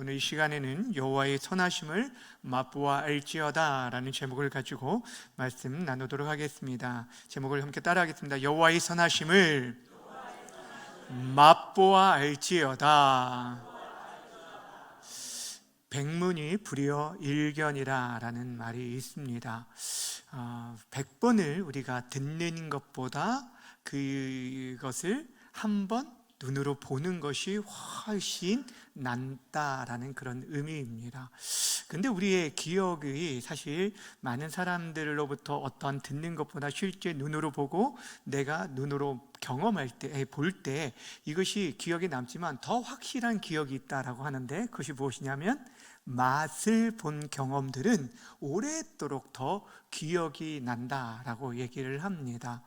오늘 이 시간에는 여호와의 선하심을 맛보아 알지어다 라는 제목을 가지고 말씀 나누도록 하겠습니다. 제목을 함께 따라하겠습니다. 여호와의 선하심을 맛보아 알지어다. 백문이 불여 일견이라 라는 말이 있습니다. 100번을 우리가 듣는 것보다 그것을 한번 눈으로 보는 것이 훨씬 낫다라는 그런 의미입니다. 근데 우리의 기억이 사실 많은 사람들로부터 어떤 듣는 것보다 실제 눈으로 보고 내가 눈으로 경험할 때, 볼 때 이것이 기억에 남지만 더 확실한 기억이 있다라고 하는데, 그것이 무엇이냐면 맛을 본 경험들은 오랫도록 더 기억이 난다라고 얘기를 합니다.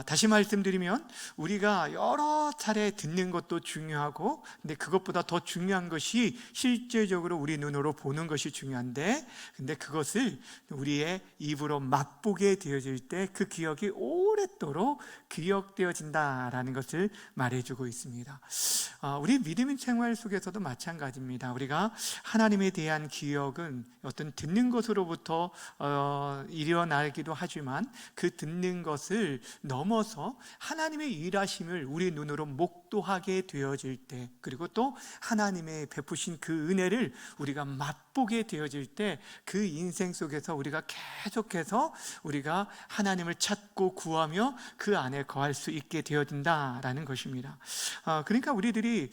다시 말씀드리면 우리가 여러 차례 듣는 것도 중요하고, 근데 그것보다 더 중요한 것이 실제적으로 우리 눈으로 보는 것이 중요한데, 근데 그것을 우리의 입으로 맛보게 되어질 때 그 기억이 오랫도록 기억되어진다라는 것을 말해주고 있습니다. 우리 믿음의 생활 속에서도 마찬가지입니다. 우리가 하나님에 대한 기억은 어떤 듣는 것으로부터 일어나기도 하지만, 그 듣는 것을 넘어서 하나님의 일하심을 우리 눈으로 목도하게 되어질 때, 그리고 또 하나님의 베푸신 그 은혜를 우리가 맛보게 되어질 때, 그 인생 속에서 우리가 계속해서 우리가 하나님을 찾고 구하며 그 안에 거할 수 있게 되어진다라는 것입니다. 그러니까 우리들이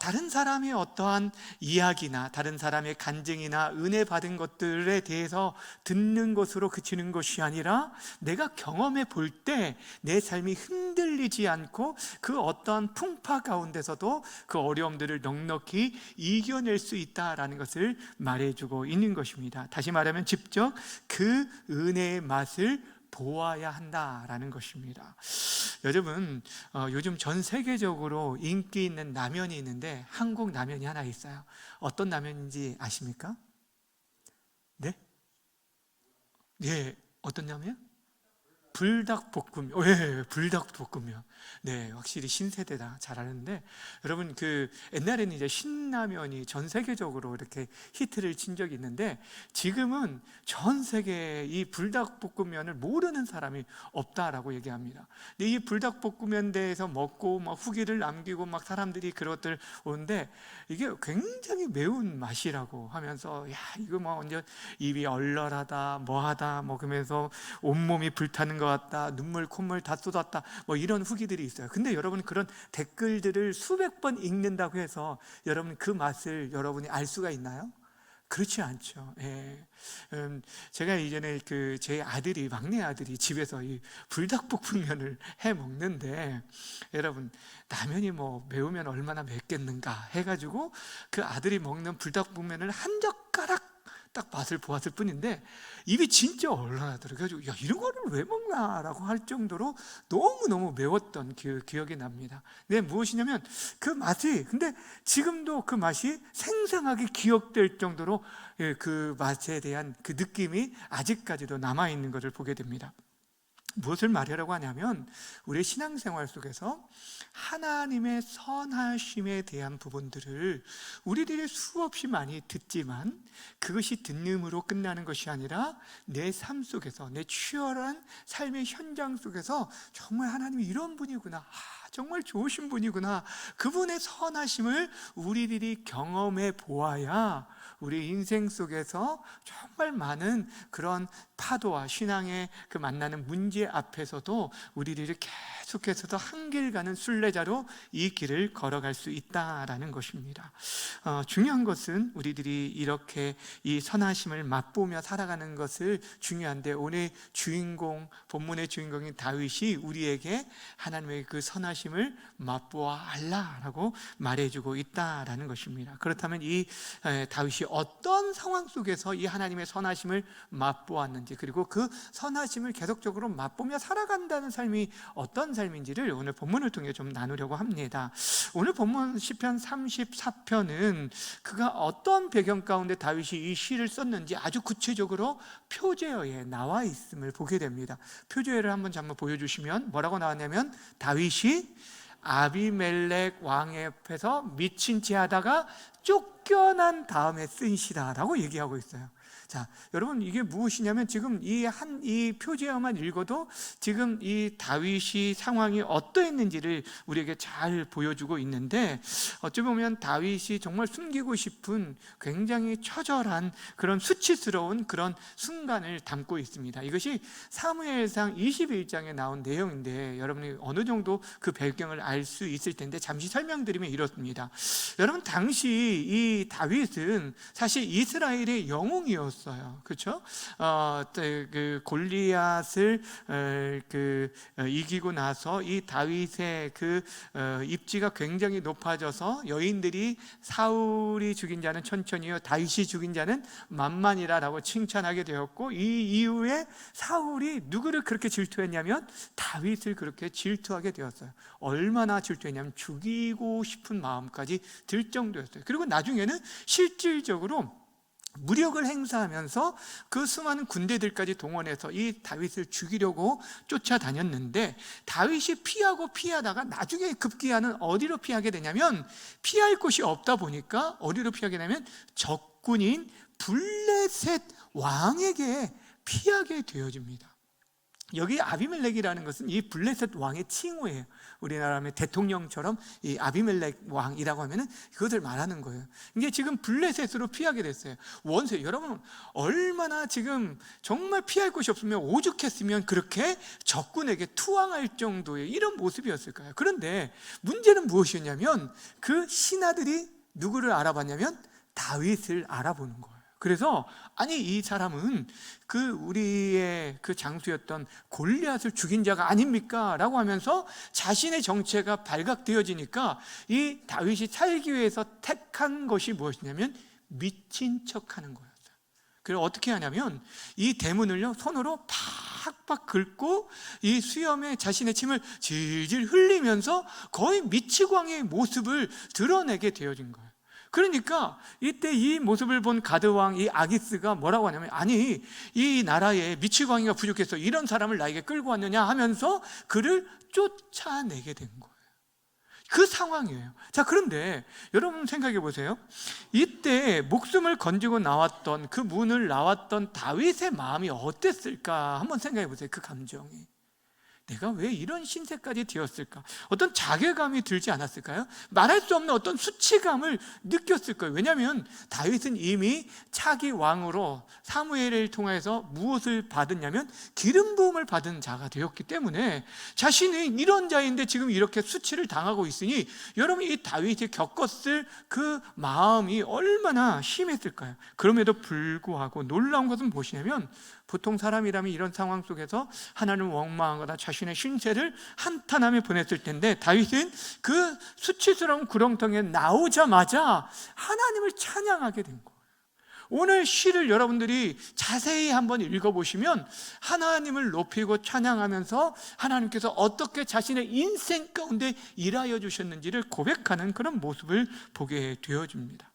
다른 사람의 어떠한 이야기나 다른 사람의 간증이나 은혜 받은 것들에 대해서 듣는 것으로 그치는 것이 아니라, 내가 경험해 볼 때 내 삶이 흔들리지 않고 그 어떠한 풍파 가운데서도 그 어려움들을 넉넉히 이겨낼 수 있다라는 것을 말해주고 있는 것입니다. 다시 말하면 직접 그 은혜의 맛을 보아야 한다라는 것입니다. 여러분, 요즘 전 세계적으로 인기 있는 라면이 있는데 한국 라면이 하나 있어요. 어떤 라면인지 아십니까? 네? 예, 어떤 라면? 불닭볶음면. 예, 불닭볶음면. 네, 확실히 신세대다. 잘 아는데, 여러분, 옛날에는 이제 신라면이 전 세계적으로 이렇게 히트를 친 적이 있는데, 지금은 전 세계에 이 불닭볶음면을 모르는 사람이 없다라고 얘기합니다. 근데 이 불닭볶음면 대해서 먹고 막 후기를 남기고 막 사람들이 그것들 오는데, 이게 굉장히 매운 맛이라고 하면서, 야, 이거 뭐 완전 입이 얼얼하다, 뭐하다, 뭐 그러면서 온몸이 불타는 것 같다, 눈물 콧물 다 쏟았다, 뭐 이런 후기들이 있어요. 근데 여러분, 그런 댓글들을 수백 번 읽는다고 해서 여러분 그 맛을 여러분이 알 수가 있나요? 그렇지 않죠. 예. 제가 이전에 제 아들이, 막내 아들이 집에서 이 불닭볶음면을 해 먹는데, 여러분, 라면이 뭐 매우면 얼마나 맵겠는가 해가지고 그 아들이 먹는 불닭볶음면을 한 젓가락 딱 맛을 보았을 뿐인데 입이 진짜 얼얼하더라고요. 그래가지고 야, 이런 거를 왜 먹나라고 할 정도로 너무너무 매웠던 기억이 납니다. 네, 무엇이냐면 그 맛이, 근데 지금도 그 맛이 생생하게 기억될 정도로 그 맛에 대한 그 느낌이 아직까지도 남아있는 것을 보게 됩니다. 무엇을 말하려고 하냐면, 우리의 신앙생활 속에서 하나님의 선하심에 대한 부분들을 우리들이 수없이 많이 듣지만, 그것이 듣음으로 끝나는 것이 아니라 내 삶 속에서, 내 치열한 삶의 현장 속에서 정말 하나님이 이런 분이구나, 정말 좋으신 분이구나, 그분의 선하심을 우리들이 경험해 보아야 우리 인생 속에서 정말 많은 그런 파도와 신앙의 그 만나는 문제 앞에서도 우리들이 계속해서도 한 길 가는 순례자로 이 길을 걸어갈 수 있다라는 것입니다. 중요한 것은 우리들이 이렇게 이 선하심을 맛보며 살아가는 것을 중요한데, 오늘 주인공, 본문의 주인공인 다윗이 우리에게 하나님의 그 선하심을 맛보아 알라라고 말해주고 있다라는 것입니다. 그렇다면 이 다윗이 어떤 상황 속에서 이 하나님의 선하심을 맛보았는지, 그리고 그 선하심을 계속적으로 맛보며 살아간다는 삶이 어떤 삶인지를 오늘 본문을 통해 좀 나누려고 합니다. 오늘 본문 시편 34편은 그가 어떤 배경 가운데 다윗이 이 시를 썼는지 아주 구체적으로 표제어에 나와 있음을 보게 됩니다. 표제어를 한번 보여주시면 뭐라고 나왔냐면, 다윗이 아비멜렉 왕의 앞에서 미친 채 하다가 쫓겨난 다음에 쓴 시다라고 얘기하고 있어요. 자, 여러분, 이게 무엇이냐면 지금 이 표제어만 읽어도 지금 이 다윗이 상황이 어떠했는지를 우리에게 잘 보여주고 있는데, 어찌 보면 다윗이 정말 숨기고 싶은 굉장히 처절한 그런 수치스러운 그런 순간을 담고 있습니다. 이것이 사무엘상 21장에 나온 내용인데 여러분이 어느 정도 그 배경을 알 수 있을 텐데 잠시 설명드리면 이렇습니다. 여러분, 당시 이 다윗은 사실 이스라엘의 영웅이었어요. 그렇죠? 그 골리앗을 이기고 나서 이 다윗의 그 입지가 굉장히 높아져서 여인들이 사울이 죽인 자는 천천히요, 다윗이 죽인 자는 만만이라라고 칭찬하게 되었고, 이 이후에 사울이 누구를 그렇게 질투했냐면 다윗을 그렇게 질투하게 되었어요. 얼마나 질투했냐면 죽이고 싶은 마음까지 들 정도였어요. 그리고 나중에는 실질적으로 무력을 행사하면서 그 수많은 군대들까지 동원해서 이 다윗을 죽이려고 쫓아다녔는데, 다윗이 피하다가 나중에 급기야는 어디로 피하게 되냐면, 피할 곳이 없다 보니까 어디로 피하게 되냐면 적군인 블레셋 왕에게 피하게 되어집니다. 여기 아비멜렉이라는 것은 이 블레셋 왕의 칭호예요. 우리나라 하면 대통령처럼 이 아비멜렉 왕이라고 하면은 그것을 말하는 거예요. 이게 지금 블레셋으로 피하게 됐어요. 원수, 여러분, 얼마나 지금 정말 피할 곳이 없으면, 오죽했으면 그렇게 적군에게 투항할 정도의 이런 모습이었을까요? 그런데 문제는 무엇이었냐면 그 신하들이 누구를 알아봤냐면 다윗을 알아보는 거예요. 그래서 아니, 이 사람은 우리의 그 장수였던 골리앗을 죽인 자가 아닙니까? 라고 하면서 자신의 정체가 발각되어지니까 이 다윗이 살기 위해서 택한 것이 무엇이냐면 미친 척하는 거였어요. 그래서 어떻게 하냐면 이 대문을요 손으로 팍팍 긁고 이 수염에 자신의 침을 질질 흘리면서 거의 미치광이의 모습을 드러내게 되어진 거예요. 그러니까 이때 이 모습을 본 가드왕 이 아기스가 뭐라고 하냐면, 아니, 이 나라에 미치광이가 부족해서 이런 사람을 나에게 끌고 왔느냐 하면서 그를 쫓아내게 된 거예요. 그 상황이에요. 자, 그런데 여러분 생각해 보세요. 이때 목숨을 건지고 나왔던 그 문을 나왔던 다윗의 마음이 어땠을까 한번 생각해 보세요. 그 감정이, 내가 왜 이런 신세까지 되었을까? 어떤 자괴감이 들지 않았을까요? 말할 수 없는 어떤 수치감을 느꼈을 거예요. 왜냐하면 다윗은 이미 차기 왕으로 사무엘을 통해서 무엇을 받았냐면 기름 부음을 받은 자가 되었기 때문에 자신이 이런 자인데 지금 이렇게 수치를 당하고 있으니, 여러분, 이 다윗이 겪었을 그 마음이 얼마나 심했을까요? 그럼에도 불구하고 놀라운 것은 무엇이냐면, 보통 사람이라면 이런 상황 속에서 하나님을 원망하거나 자신의 신세를 한탄하며 보냈을 텐데, 다윗은 그 수치스러운 구렁텅이에 나오자마자 하나님을 찬양하게 된 거예요. 오늘 시를 여러분들이 자세히 한번 읽어보시면 하나님을 높이고 찬양하면서 하나님께서 어떻게 자신의 인생 가운데 일하여 주셨는지를 고백하는 그런 모습을 보게 되어집니다.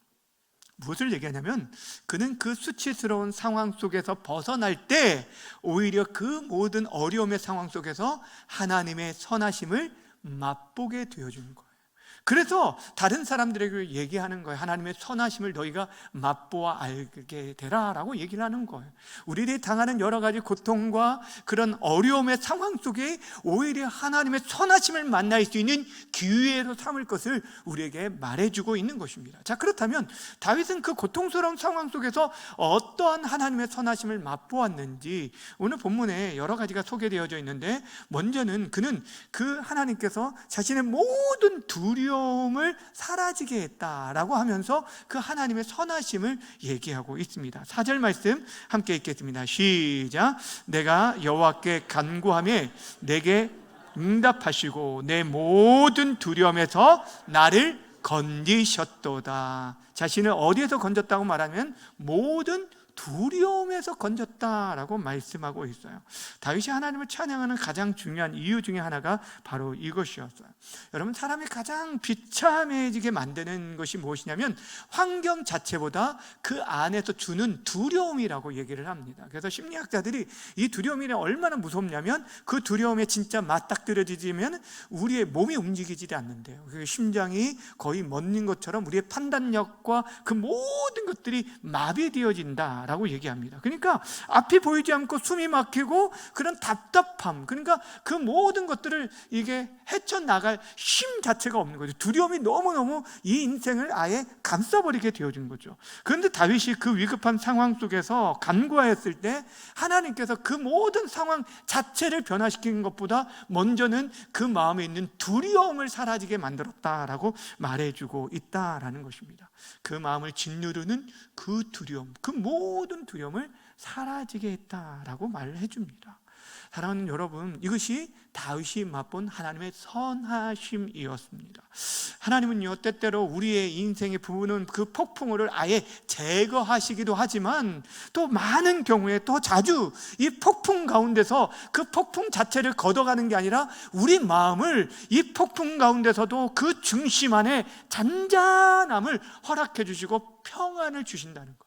무엇을 얘기하냐면, 그는 그 수치스러운 상황 속에서 벗어날 때 오히려 그 모든 어려움의 상황 속에서 하나님의 선하심을 맛보게 되어주는 거예요. 그래서 다른 사람들에게 얘기하는 거예요. 하나님의 선하심을 너희가 맛보아 알게 되라 라고 얘기를 하는 거예요. 우리들이 당하는 여러 가지 고통과 그런 어려움의 상황 속에 오히려 하나님의 선하심을 만날 수 있는 기회로 삼을 것을 우리에게 말해주고 있는 것입니다. 자, 그렇다면 다윗은 그 고통스러운 상황 속에서 어떠한 하나님의 선하심을 맛보았는지 오늘 본문에 여러 가지가 소개되어져 있는데, 먼저는 그는 그 하나님께서 자신의 모든 두려움을 사라지게 했다라고 하면서 그 하나님의 선하심을 얘기하고 있습니다. 4절 말씀 함께 읽겠습니다. 시작. 내가 여호와께 간구하며 내게 응답하시고 내 모든 두려움에서 나를 건지셨도다. 자신을 어디에서 건졌다고 말하면 모든 두려움에서 건졌다라고 말씀하고 있어요. 다윗이 하나님을 찬양하는 가장 중요한 이유 중에 하나가 바로 이것이었어요. 여러분, 사람이 가장 비참해지게 만드는 것이 무엇이냐면 환경 자체보다 그 안에서 주는 두려움이라고 얘기를 합니다. 그래서 심리학자들이 이 두려움이 얼마나 무섭냐면 그 두려움에 진짜 맞닥뜨려지면 우리의 몸이 움직이지 않는데요. 그 심장이 거의 멎는 것처럼 우리의 판단력과 그 모든 것들이 마비되어진다 라고 얘기합니다. 그러니까 앞이 보이지 않고 숨이 막히고 그런 답답함, 그러니까 그 모든 것들을 이게 헤쳐나갈 힘 자체가 없는 거죠. 두려움이 너무너무 이 인생을 아예 감싸버리게 되어진 거죠. 그런데 다윗이 그 위급한 상황 속에서 간구하였을 때 하나님께서 그 모든 상황 자체를 변화시키는 것보다 먼저는 그 마음에 있는 두려움을 사라지게 만들었다라고 말해주고 있다라는 것입니다. 그 마음을 짓누르는 그 두려움, 그 모든 두려움을 사라지게 했다라고 말을 해줍니다. 사랑하는 여러분, 이것이 다윗이 맛본 하나님의 선하심이었습니다. 하나님은요, 때때로 우리의 인생에 부는 그 폭풍우를 아예 제거하시기도 하지만 또 많은 경우에 또 자주 이 폭풍 가운데서 그 폭풍 자체를 걷어가는 게 아니라 우리 마음을 이 폭풍 가운데서도 그 중심 안에 잔잔함을 허락해 주시고 평안을 주신다는 것.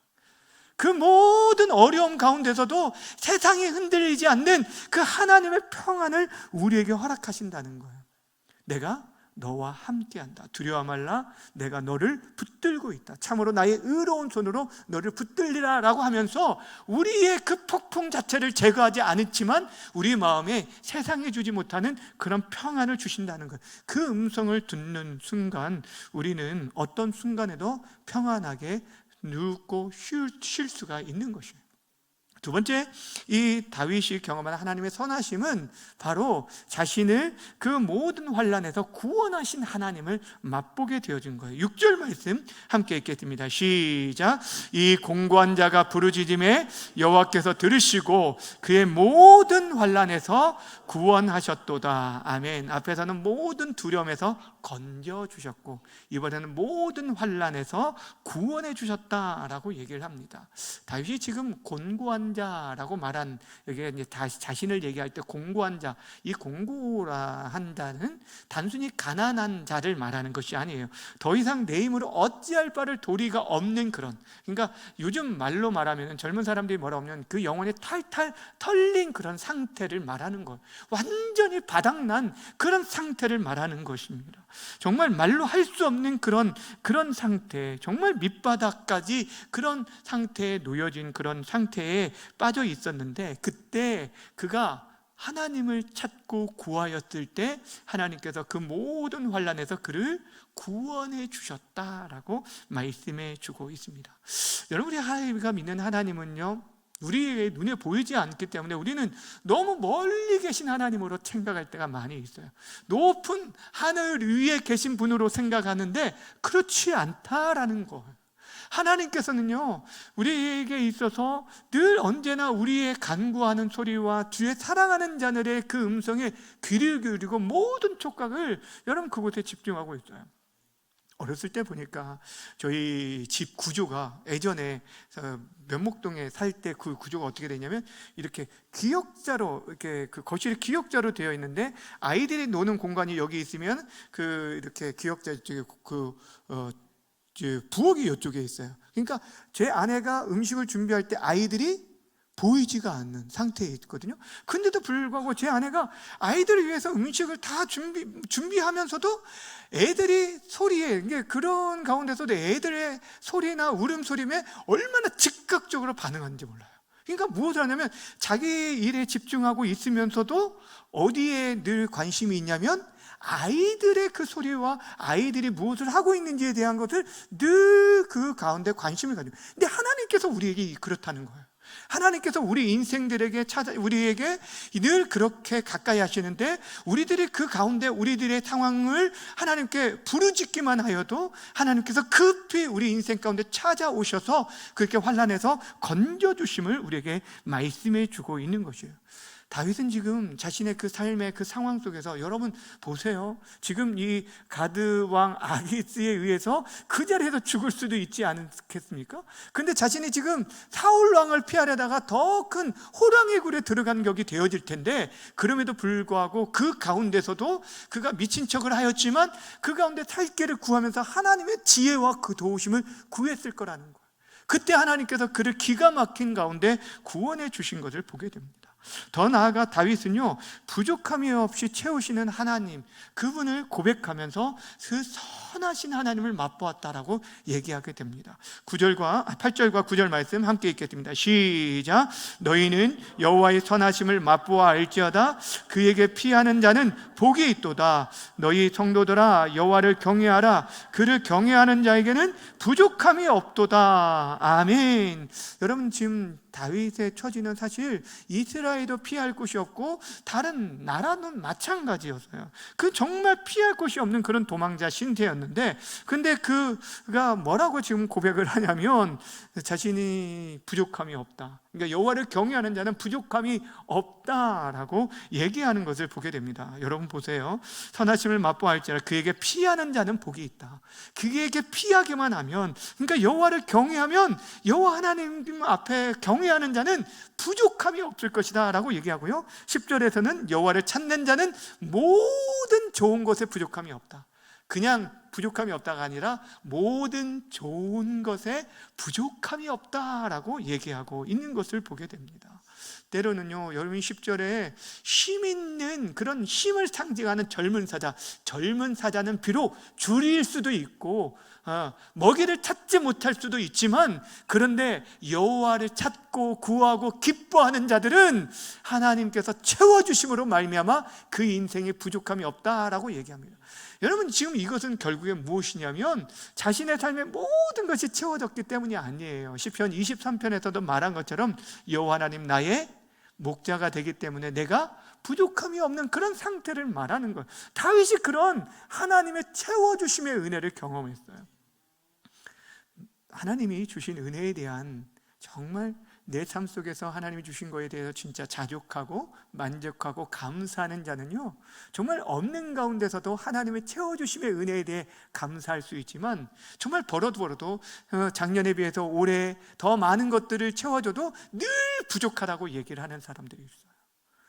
그 모든 어려움 가운데서도 세상이 흔들리지 않는 그 하나님의 평안을 우리에게 허락하신다는 거예요. 내가 너와 함께한다. 두려워 말라. 내가 너를 붙들고 있다. 참으로 나의 의로운 손으로 너를 붙들리라 라고 하면서 우리의 그 폭풍 자체를 제거하지 않았지만 우리 마음에 세상이 주지 못하는 그런 평안을 주신다는 것. 그 음성을 듣는 순간 우리는 어떤 순간에도 평안하게 눕고 쉴 수가 있는 것입니다. 두 번째, 이 다윗이 경험한 하나님의 선하심은 바로 자신을 그 모든 환난에서 구원하신 하나님을 맛보게 되어진 거예요. 6절 말씀 함께 읽겠습니다. 시작. 이 공고한 자가 부르짖음에 여호와께서 들으시고 그의 모든 환난에서 구원하셨도다. 아멘. 앞에서는 모든 두려움에서 건져주셨고 이번에는 모든 환난에서 구원해 주셨다라고 얘기를 합니다. 다윗이 지금 곤고한 자라고 말한, 여기에 이제 자신을 얘기할 때 공고한 자, 이 공고라 한다는 단순히 가난한 자를 말하는 것이 아니에요. 더 이상 내 힘으로 어찌할 바를 도리가 없는 그런, 그러니까 요즘 말로 말하면 젊은 사람들이 뭐라고 하면 그 영혼이 탈탈 털린 그런 상태를 말하는 것, 완전히 바닥난 그런 상태를 말하는 것입니다. 정말 말로 할 수 없는 그런 상태, 정말 밑바닥까지 그런 상태에 놓여진 그런 상태에 빠져 있었는데, 그때 그가 하나님을 찾고 구하였을 때 하나님께서 그 모든 환난에서 그를 구원해 주셨다라고 말씀해 주고 있습니다. 여러분, 우리가 믿는 하나님은요, 우리의 눈에 보이지 않기 때문에 우리는 너무 멀리 계신 하나님으로 생각할 때가 많이 있어요. 높은 하늘 위에 계신 분으로 생각하는데 그렇지 않다라는 거예요. 하나님께서는요, 우리에게 있어서 늘 언제나 우리의 간구하는 소리와 주의 사랑하는 자들의 그 음성에 귀를 기울이고 모든 촉각을 여러분 그곳에 집중하고 있어요. 어렸을 때 보니까 저희 집 구조가 예전에 면목동에 살 때 그 구조가 어떻게 되냐면 이렇게 기역자로, 이렇게 그 거실이 기역자로 되어 있는데 아이들이 노는 공간이 여기 있으면 그 이렇게 기역자 쪽에 부엌이 이쪽에 있어요. 그러니까 제 아내가 음식을 준비할 때 아이들이 보이지가 않는 상태에 있거든요. 근데도 불구하고 제 아내가 아이들을 위해서 음식을 다 준비하면서도 애들이 소리에, 그런 가운데서도 애들의 소리나 울음소리에 얼마나 즉각적으로 반응하는지 몰라요. 그러니까 무엇을 하냐면 자기 일에 집중하고 있으면서도 어디에 늘 관심이 있냐면 아이들의 그 소리와 아이들이 무엇을 하고 있는지에 대한 것을 늘 그 가운데 관심을 가지고. 근데 하나님께서 우리에게 그렇다는 거예요. 하나님께서 우리 인생들에게 우리에게 늘 그렇게 가까이 하시는데 우리들이 그 가운데 우리들의 상황을 하나님께 부르짖기만 하여도 하나님께서 급히 우리 인생 가운데 찾아오셔서 그렇게 환난에서 건져주심을 우리에게 말씀해 주고 있는 것이에요. 다윗은 지금 자신의 그 삶의 그 상황 속에서, 여러분 보세요. 지금 이 가드 왕 아기스에 의해서 그 자리에서 죽을 수도 있지 않겠습니까? 근데 자신이 지금 사울 왕을 피하려다가 더 큰 호랑이 굴에 들어간 격이 되어질 텐데, 그럼에도 불구하고 그 가운데서도 그가 미친 척을 하였지만 그 가운데 살 길을 구하면서 하나님의 지혜와 그 도우심을 구했을 거라는 거예요. 그때 하나님께서 그를 기가 막힌 가운데 구원해 주신 것을 보게 됩니다. 더 나아가 다윗은요, 부족함이 없이 채우시는 하나님, 그분을 고백하면서 그 선하신 하나님을 맛보았다라고 얘기하게 됩니다. 8절과 9절 말씀 함께 읽겠습니다. 시작. 너희는 여호와의 선하심을 맛보아 알지어다. 그에게 피하는 자는 복이 있도다. 너희 성도들아, 여호와를 경외하라. 그를 경외하는 자에게는 부족함이 없도다. 아멘. 여러분, 지금 다윗의 처지는 사실 이스라엘도 피할 곳이 없고 다른 나라는 마찬가지였어요. 그 정말 피할 곳이 없는 그런 도망자 신세였는데, 근데 그가 뭐라고 지금 고백을 하냐면 자신이 부족함이 없다. 그러니까 여호와를 경외하는 자는 부족함이 없다라고 얘기하는 것을 보게 됩니다. 여러분 보세요. 선하심을 맛보아할지라 그에게 피하는 자는 복이 있다. 그에게 피하기만 하면, 그러니까 여호와를 경외하면 여호와 하나님 앞에 경외하는 자는 부족함이 없을 것이다 라고 얘기하고요, 10절에서는 여호와를 찾는 자는 모든 좋은 것에 부족함이 없다. 그냥 부족함이 없다가 아니라 모든 좋은 것에 부족함이 없다라고 얘기하고 있는 것을 보게 됩니다. 때로는요, 여러분 10절에 힘 있는 그런 힘을 상징하는 젊은 사자는 비록 줄일 수도 있고 먹이를 찾지 못할 수도 있지만, 그런데 여호와를 찾고 구하고 기뻐하는 자들은 하나님께서 채워주심으로 말미암아 그 인생에 부족함이 없다라고 얘기합니다. 여러분, 지금 이것은 결국에 무엇이냐면 자신의 삶의 모든 것이 채워졌기 때문이 아니에요. 시편 23편에서도 말한 것처럼 여호와 하나님 나의 목자가 되기 때문에 내가 부족함이 없는 그런 상태를 말하는 거예요. 다윗이 그런 하나님의 채워주심의 은혜를 경험했어요. 하나님이 주신 은혜에 대한, 정말 내 삶 속에서 하나님이 주신 거에 대해서 진짜 자족하고 만족하고 감사하는 자는요, 정말 없는 가운데서도 하나님의 채워주심의 은혜에 대해 감사할 수 있지만, 정말 벌어도 작년에 비해서 올해 더 많은 것들을 채워줘도 늘 부족하다고 얘기를 하는 사람들이 있어요.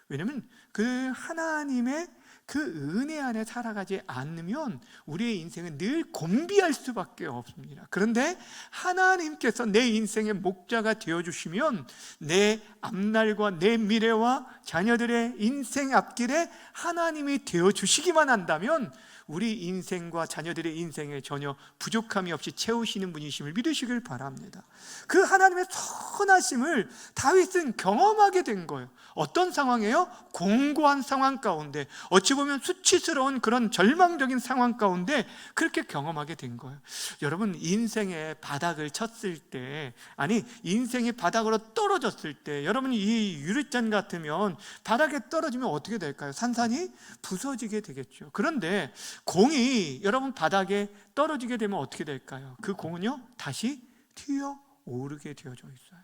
왜냐하면 그 하나님의 그 은혜 안에 살아가지 않으면 우리의 인생은 늘 곤비할 수밖에 없습니다. 그런데 하나님께서 내 인생의 목자가 되어주시면 내 앞날과 내 미래와 자녀들의 인생 앞길에 하나님이 되어주시기만 한다면 우리 인생과 자녀들의 인생에 전혀 부족함이 없이 채우시는 분이심을 믿으시길 바랍니다. 그 하나님의 선하심을 다윗은 경험하게 된 거예요. 어떤 상황이에요? 공고한 상황 가운데, 어찌 보면 수치스러운 그런 절망적인 상황 가운데 그렇게 경험하게 된 거예요. 여러분, 인생의 바닥을 쳤을 때, 아니 인생의 바닥으로 떨어졌을 때, 여러분 이 유리잔 같으면 바닥에 떨어지면 어떻게 될까요? 산산이 부서지게 되겠죠. 그런데 공이 여러분 바닥에 떨어지게 되면 어떻게 될까요? 그 공은요 다시 튀어 오르게 되어져 있어요.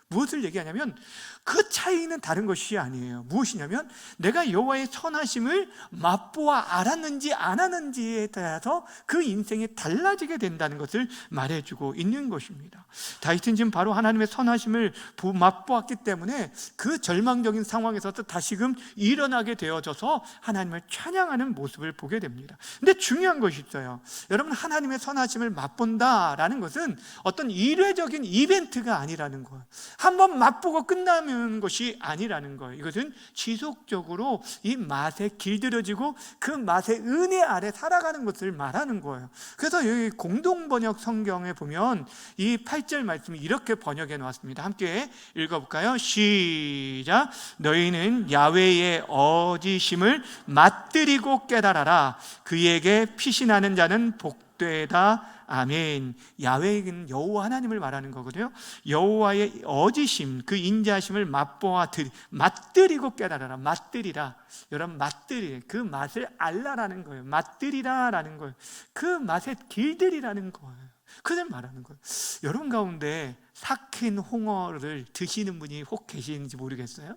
무엇을 얘기하냐면 그 차이는 다른 것이 아니에요. 무엇이냐면 내가 여호와의 선하심을 맛보아 알았는지 안 알았는지에 따라서 그 인생이 달라지게 된다는 것을 말해주고 있는 것입니다. 다윗은 지금 바로 하나님의 선하심을 맛보았기 때문에 그 절망적인 상황에서도 다시금 일어나게 되어져서 하나님을 찬양하는 모습을 보게 됩니다. 근데 중요한 것이 있어요. 여러분, 하나님의 선하심을 맛본다라는 것은 어떤 일회적인 이벤트가 아니라는 거예요. 한번 맛보고 끝나는 것이 아니라는 거예요. 이것은 지속적으로 이 맛에 길들여지고 그 맛의 은혜 아래 살아가는 것을 말하는 거예요. 그래서 여기 공동번역 성경에 보면 이 8절 말씀이 이렇게 번역해 놓았습니다. 함께 읽어볼까요? 시작. 너희는 야훼의 어지심을 맛들이고 깨달아라. 그에게 피신하는 자는 복되다. 아멘. 야훼는 여호와 하나님을 말하는 거거든요. 여호와의 어지심, 그 인자하심을 맛들이고 깨달아라. 맛들이라. 여러분, 맛들이, 그 맛을 알라라는 거예요. 맛들이라라는 거예요. 그 맛에 길들이라는 거예요. 그냥 말하는 거예요. 여러분 가운데 삭힌 홍어를 드시는 분이 혹 계시는지 모르겠어요.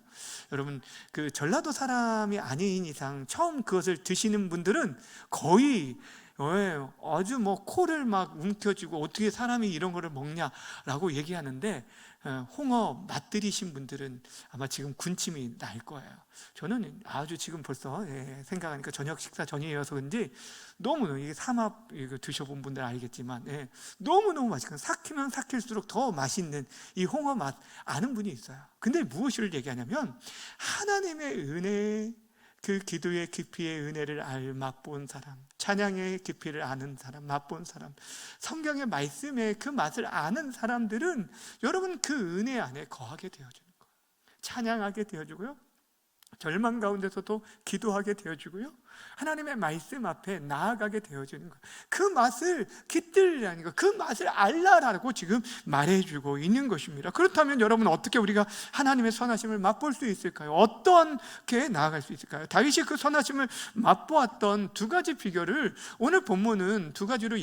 여러분 그 전라도 사람이 아닌 이상 처음 그것을 드시는 분들은 거의 아주 뭐 코를 막 움켜쥐고 어떻게 사람이 이런 거를 먹냐라고 얘기하는데, 홍어 맛들이신 분들은 아마 지금 군침이 날 거예요. 저는 아주 지금 벌써 생각하니까 저녁 식사 전이어서 그런지 너무너무, 이게 삼합 이거 드셔본 분들 알겠지만 너무너무 맛있고 삭히면 삭힐수록 더 맛있는 이 홍어 맛 아는 분이 있어요. 근데 무엇을 얘기하냐면 하나님의 은혜, 그 기도의 깊이의 은혜를 맛본 사람, 찬양의 깊이를 아는 사람, 맛본 사람, 성경의 말씀의 그 맛을 아는 사람들은 여러분 그 은혜 안에 거하게 되어주는 거예요. 찬양하게 되어주고요, 절망 가운데서도 기도하게 되어주고요, 하나님의 말씀 앞에 나아가게 되어지는 거예요. 그 맛을 깃들이라는 거, 그 맛을 알라라고 지금 말해주고 있는 것입니다. 그렇다면 여러분 어떻게 우리가 하나님의 선하심을 맛볼 수 있을까요? 어떻게 나아갈 수 있을까요? 다윗이 그 선하심을 맛보았던 두 가지 비결을 오늘 본문은 두 가지로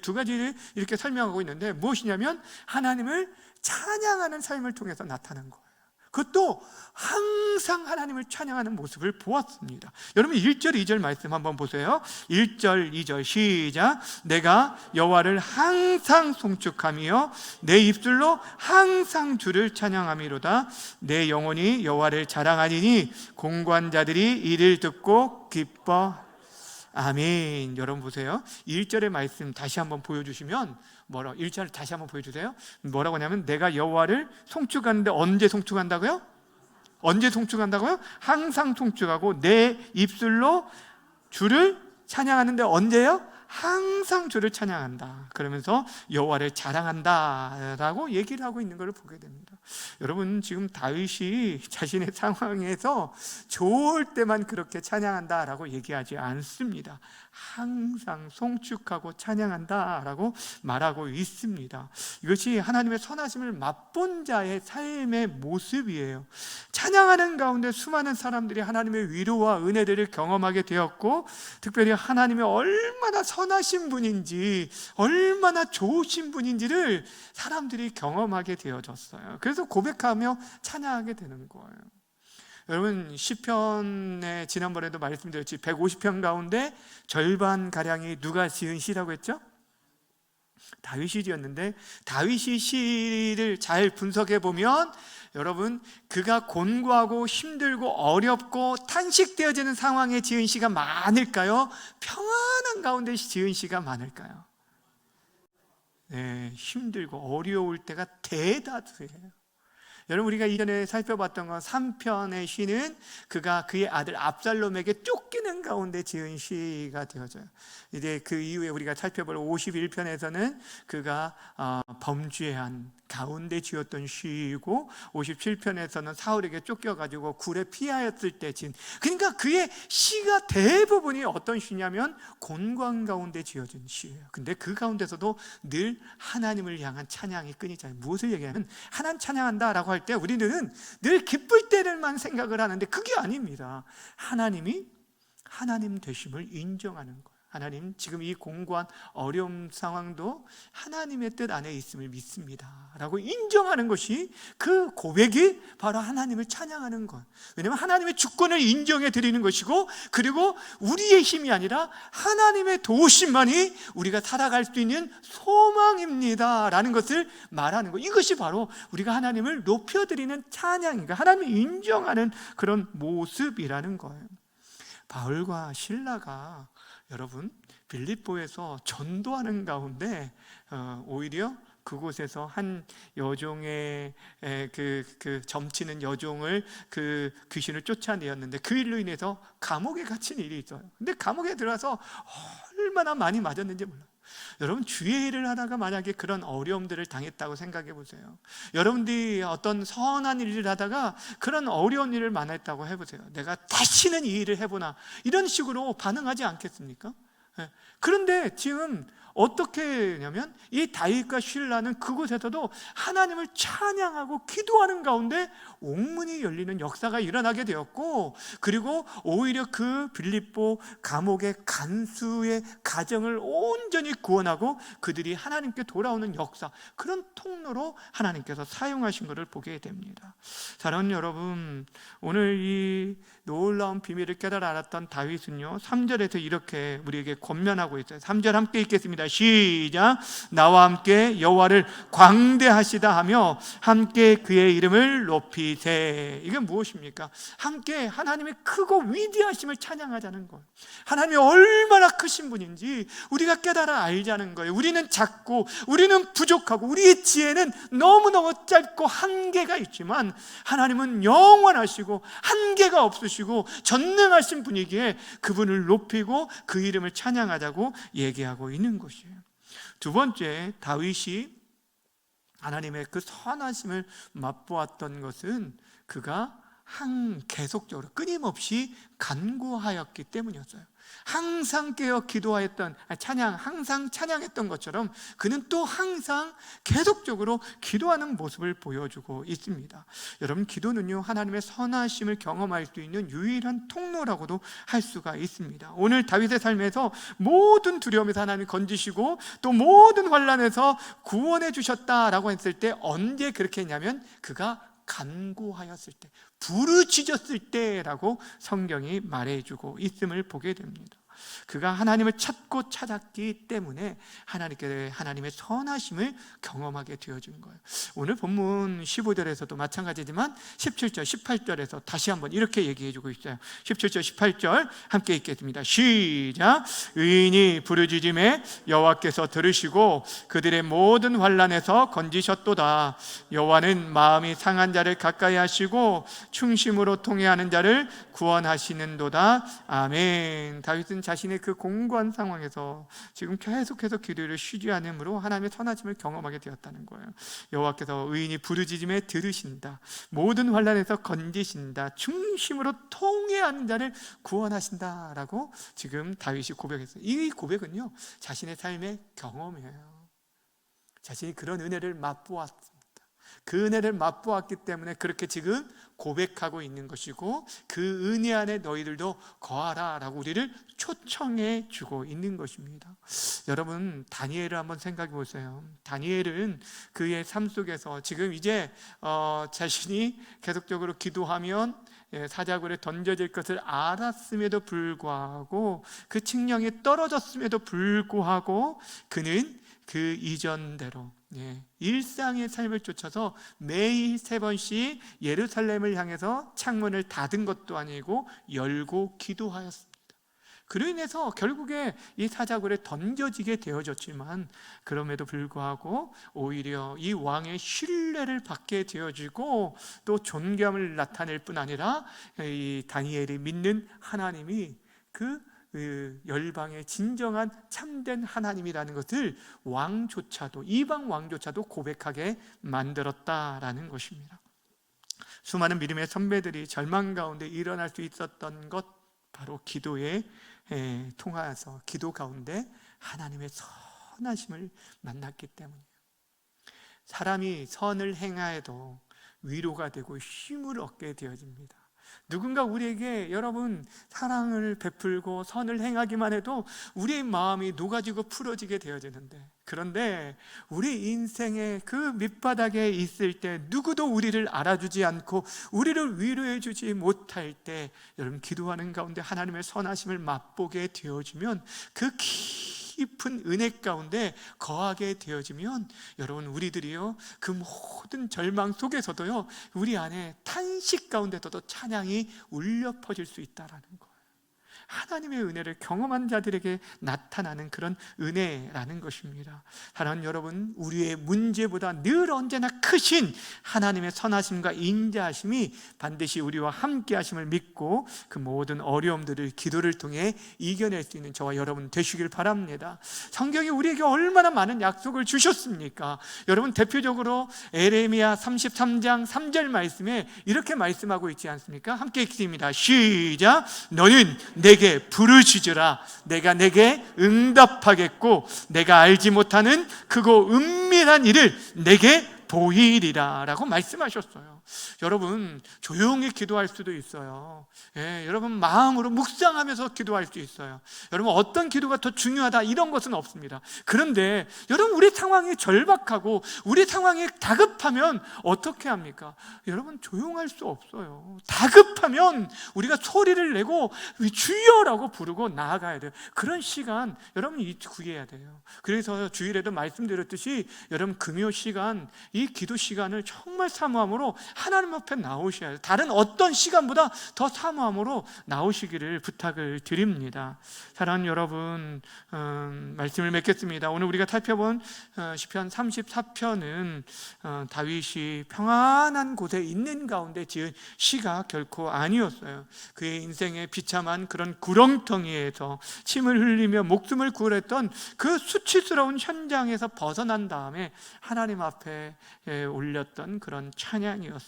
두 가지를 이렇게 설명하고 있는데, 무엇이냐면 하나님을 찬양하는 삶을 통해서 나타난 거예요. 그것도 항상 하나님을 찬양하는 모습을 보았습니다. 여러분 1절 2절 말씀 한번 보세요. 1절 2절 시작. 내가 여호와를 항상 송축하며 내 입술로 항상 주를 찬양하미로다. 내 영혼이 여호와를 자랑하리니 공관자들이 이를 듣고 기뻐. 아멘. 여러분 보세요. 1절의 말씀 다시 한번 보여주시면 1절 다시 한번 보여주세요. 뭐라고 하냐면 내가 여호와를 송축하는데, 언제 송축한다고요? 언제 송축한다고요? 항상 송축하고 내 입술로 주를 찬양하는데, 언제요? 항상 주를 찬양한다. 그러면서 여호와를 자랑한다 라고 얘기를 하고 있는 걸 보게 됩니다. 여러분 지금 다윗이 자신의 상황에서 좋을 때만 그렇게 찬양한다 라고 얘기하지 않습니다. 항상 송축하고 찬양한다 라고 말하고 있습니다. 이것이 하나님의 선하심을 맛본 자의 삶의 모습이에요. 찬양하는 가운데 수많은 사람들이 하나님의 위로와 은혜들을 경험하게 되었고, 특별히 하나님의 얼마나 선하신 분인지, 얼마나 좋으신 분인지를 사람들이 경험하게 되어졌어요. 그래서 고백하며 찬양하게 되는 거예요. 여러분 시편에 지난번에도 말씀드렸지, 150편 가운데 절반가량이 누가 지은 시라고 했죠? 다윗이 지었는데, 다윗이 시를 잘 분석해 보면 여러분 그가 곤고하고 힘들고 어렵고 탄식되어지는 상황에 지은 시가 많을까요? 평안한 가운데 지은 시가 많을까요? 힘들고 어려울 때가 대다수예요. 여러분 우리가 이전에 살펴봤던 건 3편의 시는 그가 그의 아들 압살롬에게 쫓기는 가운데 지은 시가 되어져요. 이제 그 이후에 우리가 살펴볼 51편에서는 그가 범죄한 가운데 지었던 시이고, 57편에서는 사울에게 쫓겨가지고 굴에 피하였을 때 지은, 그러니까 그의 시가 대부분이 어떤 시냐면 곤고한 가운데 지어진 시예요. 근데 그 가운데서도 늘 하나님을 향한 찬양이 끊이지 않아요. 무엇을 얘기하면 하나님 찬양한다라고 할 때 우리는 늘 기쁠 때를만 생각을 하는데 그게 아닙니다. 하나님이 하나님 되심을 인정하는 거예요. 하나님 지금 이 공고한 어려운 상황도 하나님의 뜻 안에 있음을 믿습니다 라고 인정하는 것이, 그 고백이 바로 하나님을 찬양하는 것. 왜냐하면 하나님의 주권을 인정해 드리는 것이고, 그리고 우리의 힘이 아니라 하나님의 도우심만이 우리가 살아갈 수 있는 소망입니다 라는 것을 말하는 것. 이것이 바로 우리가 하나님을 높여드리는 찬양인가, 하나님을 인정하는 그런 모습이라는 거예요. 바울과 실라가 여러분 빌립보에서 전도하는 가운데 오히려 그곳에서 한 여종의 그 점치는 여종을 그 귀신을 쫓아내었는데, 그 일로 인해서 감옥에 갇힌 일이 있어요. 근데 감옥에 들어가서 얼마나 많이 맞았는지 몰라요. 여러분 주의 일을 하다가 만약에 그런 어려움들을 당했다고 생각해 보세요. 여러분들이 어떤 선한 일을 하다가 그런 어려운 일을 만났다고 해보세요. 내가 다시는 이 일을 해보나, 이런 식으로 반응하지 않겠습니까? 그런데 지금 어떻게 했냐면 이 다윗과 실라는 그곳에서도 하나님을 찬양하고 기도하는 가운데 옥문이 열리는 역사가 일어나게 되었고, 그리고 오히려 그 빌립보 감옥의 간수의 가정을 온전히 구원하고 그들이 하나님께 돌아오는 역사, 그런 통로로 하나님께서 사용하신 것을 보게 됩니다. 사랑하는 여러분, 오늘 이 놀라운 비밀을 깨달아 알았던 다윗은요 3절에서 이렇게 우리에게 권면하고 있어요. 3절 함께 읽겠습니다. 시작. 나와 함께 여호와를 광대하시다 하며 함께 그의 이름을 높이세. 이게 무엇입니까? 함께 하나님의 크고 위대하심을 찬양하자는 거예요. 하나님이 얼마나 크신 분인지 우리가 깨달아 알자는 거예요. 우리는 작고 우리는 부족하고 우리의 지혜는 너무너무 짧고 한계가 있지만 하나님은 영원하시고 한계가 없으시고 전능하신 분이기에 그분을 높이고 그 이름을 찬양하자고 얘기하고 있는 것이에요. 두 번째, 다윗이 하나님의 그 선하심을 맛보았던 것은 그가 계속적으로 끊임없이 간구하였기 때문이었어요. 항상 깨어 기도하였던 항상 찬양했던 것처럼 그는 또 항상 계속적으로 기도하는 모습을 보여주고 있습니다. 여러분, 기도는요 하나님의 선하심을 경험할 수 있는 유일한 통로라고도 할 수가 있습니다. 오늘 다윗의 삶에서 모든 두려움에서 하나님이 건지시고 또 모든 환난에서 구원해 주셨다라고 했을 때 언제 그렇게 했냐면 그가 간구하였을 때, 부르짖었을 때라고 성경이 말해주고 있음을 보게 됩니다. 그가 하나님을 찾고 찾았기 때문에 하나님의 선하심을 경험하게 되어진 거예요. 오늘 본문 15절에서도 마찬가지지만 17절, 18절에서 다시 한번 이렇게 얘기해주고 있어요. 17절, 18절 함께 읽겠습니다. 시작. 의인이 부르짖음에 여호와께서 들으시고 그들의 모든 환난에서 건지셨도다. 여호와는 마음이 상한 자를 가까이 하시고 충심으로 통회하는 자를 구원하시는도다. 아멘. 다윗은 자신의 그 공고한 상황에서 지금 계속해서 기도를 쉬지 않으므로 하나님의 선하심을 경험하게 되었다는 거예요. 여호와께서 의인이 부르짖음에 들으신다. 모든 환난에서 건지신다. 중심으로 통회하는 자를 구원하신다라고 지금 다윗이 고백했어요. 이 고백은요 자신의 삶의 경험이에요. 자신이 그런 은혜를 맛보았습니다. 그 은혜를 맛보았기 때문에 그렇게 지금 고백하고 있는 것이고 그 은혜 안에 너희들도 거하라 라고 우리를 초청해 주고 있는 것입니다. 여러분, 다니엘을 한번 생각해 보세요. 다니엘은 그의 삶 속에서 지금 이제 자신이 계속적으로 기도하면 사자굴에 던져질 것을 알았음에도 불구하고 그 칙령이 떨어졌음에도 불구하고 그는 그 이전대로 일상의 삶을 쫓아서 매일 3번씩 예루살렘을 향해서 창문을 닫은 것도 아니고 열고 기도하였습니다. 그로 인해서 결국에 이 사자굴에 던져지게 되어졌지만 그럼에도 불구하고 오히려 이 왕의 신뢰를 받게 되어지고 또 존경함을 나타낼 뿐 아니라 이 다니엘이 믿는 하나님이 그 열방의 진정한 참된 하나님이라는 것을 왕조차도, 이방 왕조차도 고백하게 만들었다라는 것입니다. 수많은 믿음의 선배들이 절망 가운데 일어날 수 있었던 것, 바로 기도에 통하여서 기도 가운데 하나님의 선하심을 만났기 때문이에요. 사람이 선을 행하여도 위로가 되고 힘을 얻게 되어집니다. 누군가 우리에게 여러분 사랑을 베풀고 선을 행하기만 해도 우리의 마음이 녹아지고 풀어지게 되어지는데, 그런데 우리 인생의 그 밑바닥에 있을 때 누구도 우리를 알아주지 않고 우리를 위로해 주지 못할 때 여러분 기도하는 가운데 하나님의 선하심을 맛보게 되어지면 그 깊은 은혜 가운데 거하게 되어지면 여러분 우리들이요 그 모든 절망 속에서도요 우리 안에 탄식 가운데서도 찬양이 울려 퍼질 수 있다라는 거예요. 하나님의 은혜를 경험한 자들에게 나타나는 그런 은혜라는 것입니다. 사랑하는 여러분, 우리의 문제보다 늘 언제나 크신 하나님의 선하심과 인자하심이 반드시 우리와 함께 하심을 믿고 그 모든 어려움들을 기도를 통해 이겨낼 수 있는 저와 여러분 되시길 바랍니다. 성경이 우리에게 얼마나 많은 약속을 주셨습니까? 여러분, 대표적으로 에레미야 33장 3절 말씀에 이렇게 말씀하고 있지 않습니까? 함께 읽습니다. 시작. 너는 내게 내게 부르짖으라. 내가 내게 응답하겠고 내가 알지 못하는 크고 은밀한 일을 내게 보이리라 라고 말씀하셨어요. 여러분, 조용히 기도할 수도 있어요. 여러분, 마음으로 묵상하면서 기도할 수 있어요. 여러분, 어떤 기도가 더 중요하다 이런 것은 없습니다. 그런데 여러분, 우리 상황이 절박하고 우리 상황이 다급하면 어떻게 합니까? 여러분, 조용할 수 없어요. 다급하면 우리가 소리를 내고 주여라고 부르고 나아가야 돼요. 그런 시간 여러분 구해야 돼요. 그래서 주일에도 말씀드렸듯이 여러분, 금요 시간, 이 기도 시간을 정말 사모함으로 하나님 앞에 나오셔야 해요. 다른 어떤 시간보다 더 사모함으로 나오시기를 부탁을 드립니다. 사랑하는 여러분, 말씀을 맺겠습니다. 오늘 우리가 살펴본 시편 34편은 다윗이 평안한 곳에 있는 가운데 지은 시가 결코 아니었어요. 그의 인생의 비참한 그런 구렁텅이에서 침을 흘리며 목숨을 구했던 그 수치스러운 현장에서 벗어난 다음에 하나님 앞에 올렸던 그런 찬양이었습니다.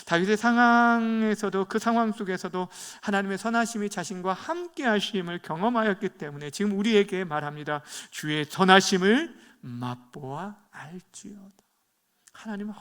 다윗의 상황에서도, 그 상황 속에서도 하나님의 선하심이 자신과 함께 하심을 경험하였기 때문에 지금 우리에게 말합니다. 주의 선하심을 맛보아 알지어다. 하나님은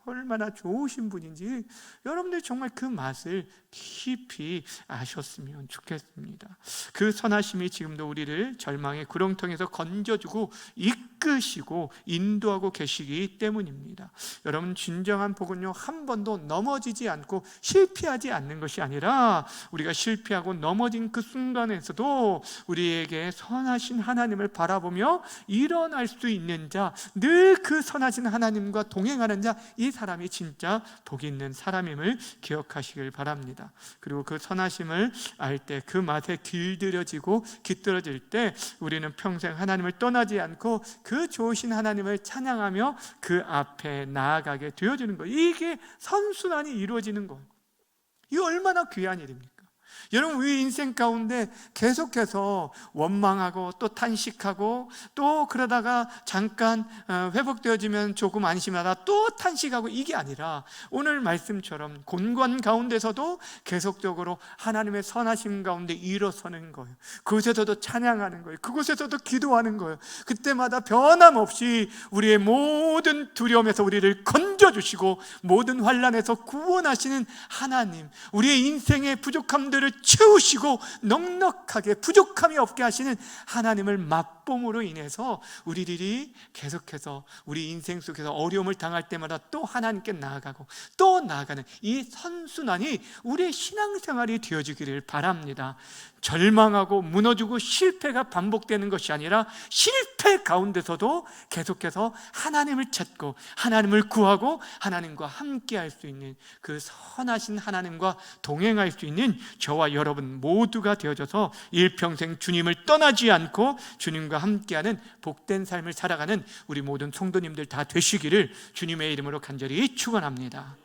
얼마나 좋으신 분인지 여러분들이 정말 그 맛을 깊이 아셨으면 좋겠습니다. 그 선하심이 지금도 우리를 절망의 구렁텅이에서 건져주고 이끄시고 인도하고 계시기 때문입니다. 여러분, 진정한 복은요, 한 번도 넘어지지 않고 실패하지 않는 것이 아니라 우리가 실패하고 넘어진 그 순간에서도 우리에게 선하신 하나님을 바라보며 일어날 수 있는 자, 늘 그 선하신 하나님과 동행하는 자, 이 사람이 진짜 복 있는 사람임을 기억하시길 바랍니다. 그리고 그 선하심을 알 때, 그 맛에 길들여지고 깃들어질 때 우리는 평생 하나님을 떠나지 않고 그 좋으신 하나님을 찬양하며 그 앞에 나아가게 되어지는 거예요. 이게 선순환이 이루어지는 거예요. 이 얼마나 귀한 일입니까? 여러분, 우리 인생 가운데 계속해서 원망하고 또 탄식하고 또 그러다가 잠깐 회복되어지면 조금 안심하다 또 탄식하고, 이게 아니라 오늘 말씀처럼 곤관 가운데서도 계속적으로 하나님의 선하심 가운데 일어서는 거예요. 그곳에서도 찬양하는 거예요. 그곳에서도 기도하는 거예요. 그때마다 변함없이 우리의 모든 두려움에서 우리를 건져주시고 모든 환난에서 구원하시는 하나님, 우리의 인생의 부족함들을 채우시고 넉넉하게 부족함이 없게 하시는 하나님을 맛봄으로 인해서 우리들이 계속해서 우리 인생 속에서 어려움을 당할 때마다 또 하나님께 나아가고 또 나아가는 이 선순환이 우리의 신앙생활이 되어지기를 바랍니다. 절망하고 무너지고 실패가 반복되는 것이 아니라 실패 가운데서도 계속해서 하나님을 찾고 하나님을 구하고 하나님과 함께 할 수 있는, 그 선하신 하나님과 동행할 수 있는 저와 여러분 모두가 되어져서 일평생 주님을 떠나지 않고 주님과 함께하는 복된 삶을 살아가는 우리 모든 성도님들 다 되시기를 주님의 이름으로 간절히 축원합니다.